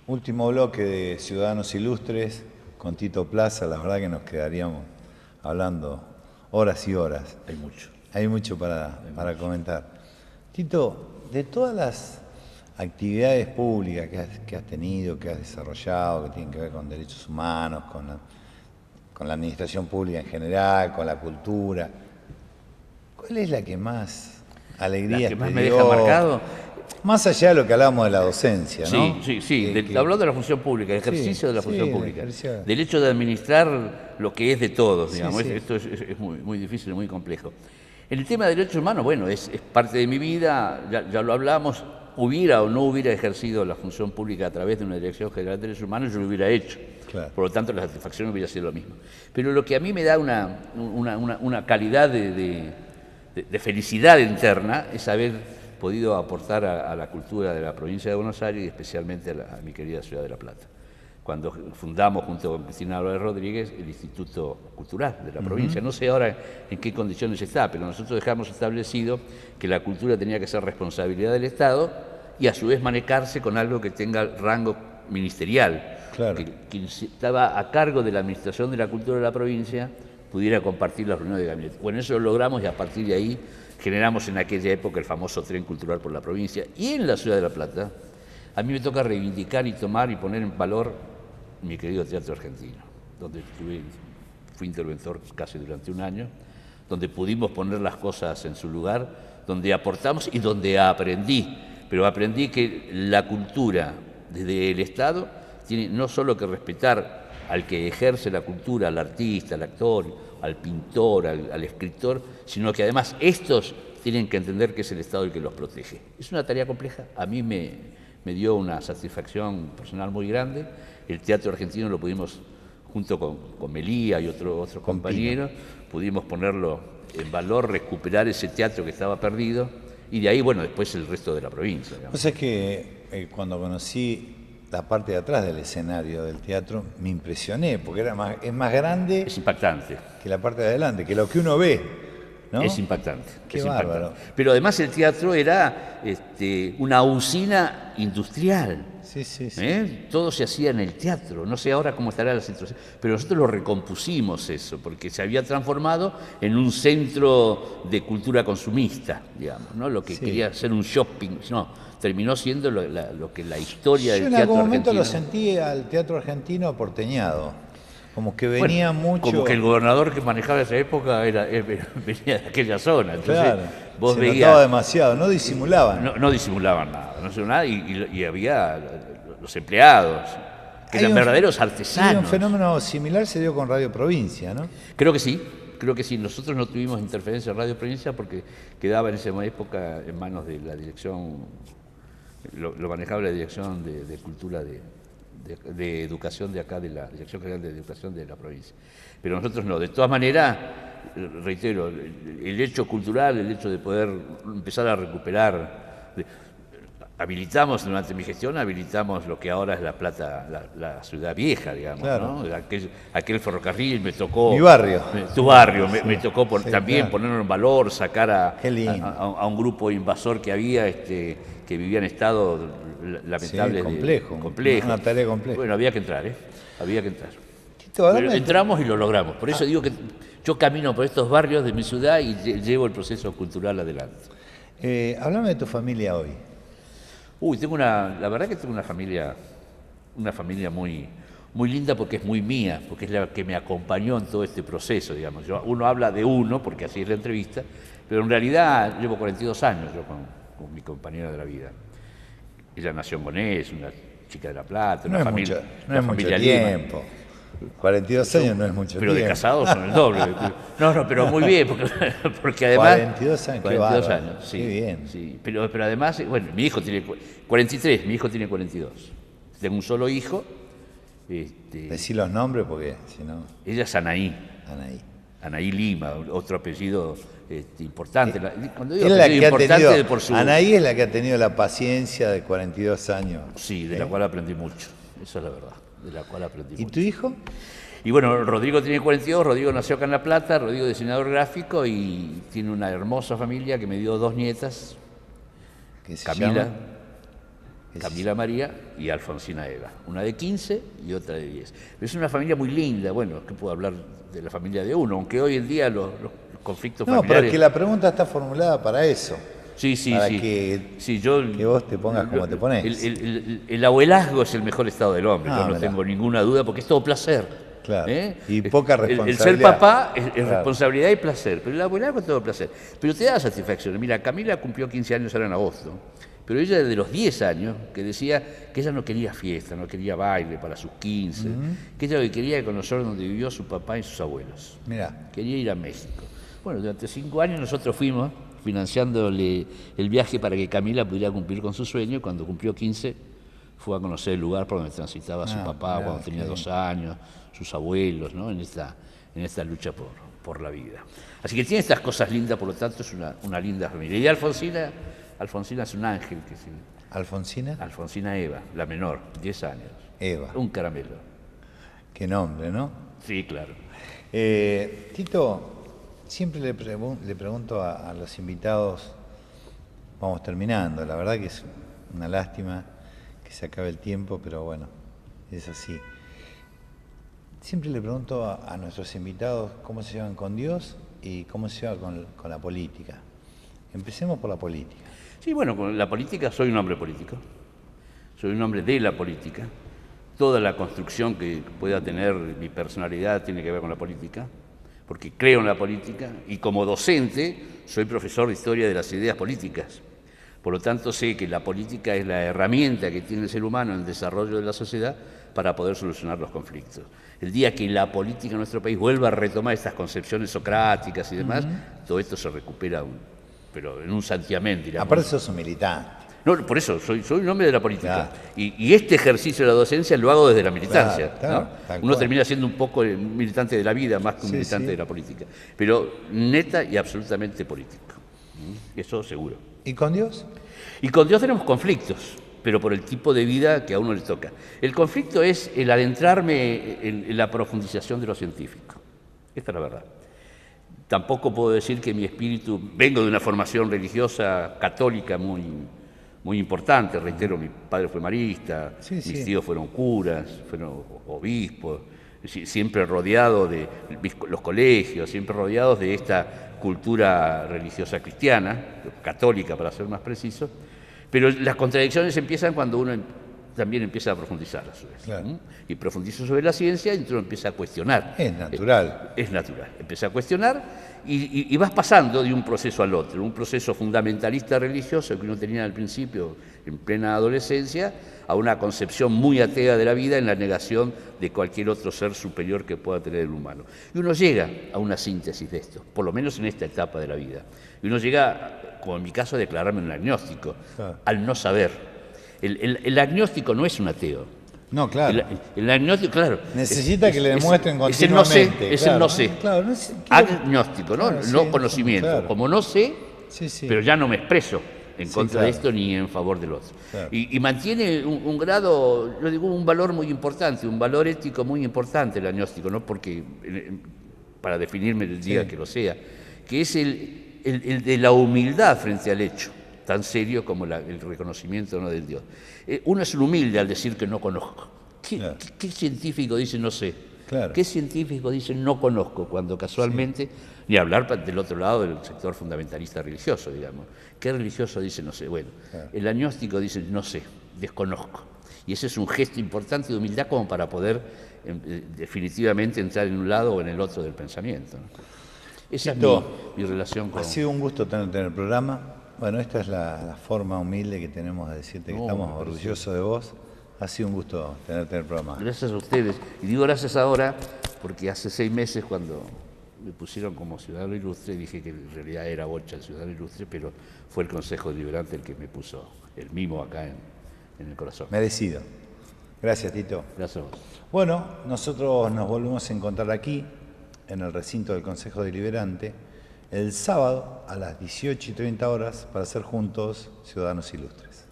Último bloque de Ciudadanos Ilustres con Tito Plaza. La verdad que nos quedaríamos hablando horas y horas. Hay mucho. Hay mucho para comentar. Tito, de todas las actividades públicas que has tenido, que has desarrollado, que tienen que ver con derechos humanos, con la administración pública en general, con la cultura, ¿cuál es la que más alegría ¿La que te más me dio? deja marcado? Más allá de lo que hablábamos de la docencia, ¿no? Sí. Hablando de la función pública, el ejercicio de la función pública. Del hecho de administrar lo que es de todos, digamos. Sí. Esto es muy difícil y muy complejo. En el tema de derechos humanos, bueno, es parte de mi vida, ya lo hablamos. Hubiera o no hubiera ejercido la función pública a través de una Dirección General de Derechos Humanos, yo lo hubiera hecho. Claro. Por lo tanto, la satisfacción hubiera sido lo mismo. Pero lo que a mí me da una calidad de felicidad interna es haber podido aportar a la cultura de la provincia de Buenos Aires y especialmente a mi querida ciudad de La Plata. Cuando fundamos junto con Cristina Álvarez Rodríguez el Instituto Cultural de la provincia. No sé ahora en qué condiciones está, pero nosotros dejamos establecido que la cultura tenía que ser responsabilidad del Estado y a su vez manejarse con algo que tenga rango ministerial. Claro. Que quien estaba a cargo de la administración de la cultura de la provincia pudiera compartir las reuniones de gabinete. Bueno, eso lo logramos y a partir de ahí generamos en aquella época el famoso Tren Cultural por la Provincia. Y en la ciudad de La Plata, a mí me toca reivindicar y tomar y poner en valor mi querido Teatro Argentino, donde fui interventor casi durante un año, donde pudimos poner las cosas en su lugar, donde aportamos y donde aprendí. Pero aprendí que la cultura desde el Estado tiene no solo que respetar al que ejerce la cultura, al artista, al actor, al pintor, al escritor, sino que además estos tienen que entender que es el Estado el que los protege. Es una tarea compleja, a mí me dio una satisfacción personal muy grande. El Teatro Argentino lo pudimos, junto con Melía y otros compañeros, pudimos ponerlo en valor, recuperar ese teatro que estaba perdido, y de ahí, bueno, después el resto de la provincia. O sea, es que cuando conocí la parte de atrás del escenario del teatro, me impresioné, porque es más grande. Es impactante. Que la parte de adelante, que lo que uno ve, ¿no? Es impactante. Qué es bárbaro. Impactante. Pero además el teatro era una usina industrial. Sí. Todo se hacía en el teatro. No sé ahora cómo estará la situación, pero nosotros lo recompusimos eso, porque se había transformado en un centro de cultura consumista, digamos, ¿no? Lo que quería ser un shopping, no, terminó siendo lo que la historia del teatro argentino. Yo en algún momento lo sentí al teatro argentino aporteñado, como que venía mucho. Como que el gobernador que manejaba esa época venía de aquella zona. Entonces, claro, vos se veías. notaba demasiado, no disimulaban. No disimulaban nada, no hacían nada, y había los empleados, que eran verdaderos artesanos. Y un fenómeno similar se dio con Radio Provincia, ¿no? Creo que sí. Nosotros no tuvimos interferencia en Radio Provincia porque quedaba en esa época en manos de la dirección, lo manejaba la Dirección de Cultura de Educación de acá, de la Dirección General de Educación de la provincia. Pero nosotros no. De todas maneras, reitero, el hecho cultural, el hecho de poder empezar a recuperar, habilitamos durante mi gestión, habilitamos lo que ahora es La Plata, la ciudad vieja, digamos, claro. ¿no? Aquel ferrocarril me tocó. Mi barrio. Tu barrio, me tocó también ponerlo en valor, sacar a un grupo invasor que había, que vivía en estado lamentable. Complejo. Una tarea compleja. Bueno, había que entrar, Había que entrar. Tito, pero entramos y lo logramos. Por eso digo que yo camino por estos barrios de mi ciudad y llevo el proceso cultural adelante. Háblame de tu familia hoy. La verdad que tengo una familia muy, muy linda porque es muy mía, porque es la que me acompañó en todo este proceso, digamos. Uno habla de uno, porque así es la entrevista, pero en realidad llevo 42 años yo con mi compañera de la vida. Ella nació en Bonés, una chica de La Plata, no es mucho tiempo. 42 años no es mucho pero tiempo. Pero de casados son el doble. No, pero muy bien, porque además... 42 años, 42 años, sí. Qué bien. Sí, pero además, bueno, mi hijo tiene 43, mi hijo tiene 42. Tengo un solo hijo. Decí los nombres porque si no... Ella es Anaí. Anaí Lima, otro apellido importante. Cuando digo apellido importante, por su... Anaí es la que ha tenido la paciencia de 42 años. Sí, de la cual aprendí mucho. Esa es la verdad. De la cual aprendí mucho. ¿Y tu hijo? Y bueno, Rodrigo tiene 42, Rodrigo nació acá en La Plata, Rodrigo es diseñador gráfico y tiene una hermosa familia que me dio 2 nietas. ¿Qué se Camila. llama? Camila María y Alfonsina Eva, una de 15 y otra de 10. Pero es una familia muy linda, bueno, ¿qué puedo hablar de la familia de uno? Aunque hoy en día los conflictos No, familiares... pero es que la pregunta está formulada para eso. Sí, sí, para sí. Que vos te pongas como te pones. El abuelazgo es el mejor estado del hombre, yo no mirá. tengo ninguna duda, porque es todo placer. Claro. Y poca responsabilidad. El ser papá es Claro. responsabilidad y placer, pero el abuelazgo es todo placer. Pero te da satisfacción. Mira, Camila cumplió 15 años ahora en agosto, pero ella de los 10 años que decía que ella no quería fiesta, no quería baile para sus 15, que ella lo que quería era conocer donde vivió su papá y sus abuelos. Mirá. Quería ir a México. Bueno, durante 5 años nosotros fuimos financiándole el viaje para que Camila pudiera cumplir con su sueño. Cuando cumplió 15, fue a conocer el lugar por donde transitaba su papá cuando tenía 2 años, sus abuelos, ¿no? en esta lucha por la vida. Así que tiene estas cosas lindas, por lo tanto es una linda familia. Y Alfonsina es un ángel. ¿Alfonsina? Alfonsina Eva, la menor, 10 años. Eva. Un caramelo. Qué nombre, ¿no? Sí, claro. Tito, siempre le pregunto a los invitados, vamos terminando, la verdad que es una lástima que se acabe el tiempo, pero bueno, es así. Siempre le pregunto a nuestros invitados cómo se llevan con Dios y cómo se llevan con la política. Empecemos por la política. Sí, bueno, con la política soy un hombre político, soy un hombre de la política. Toda la construcción que pueda tener mi personalidad tiene que ver con la política, porque creo en la política y como docente soy profesor de historia de las ideas políticas. Por lo tanto, sé que la política es la herramienta que tiene el ser humano en el desarrollo de la sociedad para poder solucionar los conflictos. El día que la política en nuestro país vuelva a retomar estas concepciones socráticas y demás, todo esto se recupera, pero en un santiamén, diríamos. Aparte sos un militante. No, por eso, soy un hombre de la política. Claro. Y este ejercicio de la docencia lo hago desde la militancia. Claro, ¿no? Uno termina siendo un poco un militante de la vida más que un militante de la política. Pero neta y absolutamente político. Eso seguro. ¿Y con Dios? Y con Dios tenemos conflictos, pero por el tipo de vida que a uno le toca. El conflicto es el adentrarme en la profundización de lo científico. Esta es la verdad. Tampoco puedo decir que mi espíritu... Vengo de una formación religiosa católica muy importante, reitero, mi padre fue marista, mis tíos fueron curas, fueron obispos, siempre rodeado de los colegios, siempre rodeados de esta cultura religiosa cristiana, católica para ser más preciso, pero las contradicciones empiezan cuando uno también empieza a profundizar a su vez. Claro. Y profundiza sobre la ciencia y uno empieza a cuestionar. Es natural. Es natural. Empieza a cuestionar y vas pasando de un proceso al otro, un proceso fundamentalista religioso que uno tenía al principio, en plena adolescencia, a una concepción muy atea de la vida en la negación de cualquier otro ser superior que pueda tener el humano. Y uno llega a una síntesis de esto, por lo menos en esta etapa de la vida. Y uno llega, como en mi caso, a declararme un agnóstico, al no saber. El agnóstico no es un ateo. No, claro. El agnóstico, claro. Necesita que le demuestren continuamente. Es el no sé. Claro, Agnóstico, ¿no? Claro, no conocimiento. Claro. Como no sé, pero ya no me expreso en contra de esto ni en favor del otro. Claro. Y mantiene un grado, yo digo, un valor muy importante, un valor ético muy importante el agnóstico, no porque, para definirme el día que lo sea, que es el de la humildad frente al hecho, tan serio como el reconocimiento, ¿no?, del Dios. Uno es un humilde al decir que no conozco. ¿Qué científico dice no sé? Claro. ¿Qué científico dice no conozco? Cuando casualmente, ni hablar del otro lado del sector fundamentalista religioso, digamos. ¿Qué religioso dice no sé? Bueno, el agnóstico dice no sé, desconozco. Y ese es un gesto importante de humildad como para poder definitivamente entrar en un lado o en el otro del pensamiento, ¿no? Esa es mi relación con... Ha sido un gusto tenerte en el programa. Bueno, esta es la forma humilde que tenemos de decirte que estamos orgullosos de vos. Ha sido un gusto tenerte en el programa. Gracias a ustedes. Y digo gracias ahora porque hace 6 meses cuando me pusieron como ciudadano ilustre, dije que en realidad era Bocha el ciudadano ilustre, pero fue el Consejo Deliberante el que me puso el mimo acá en el corazón. Merecido. Gracias, Tito. Gracias a vos. Bueno, nosotros nos volvemos a encontrar aquí, en el recinto del Consejo Deliberante, el sábado a las 18:30 horas para ser juntos ciudadanos ilustres.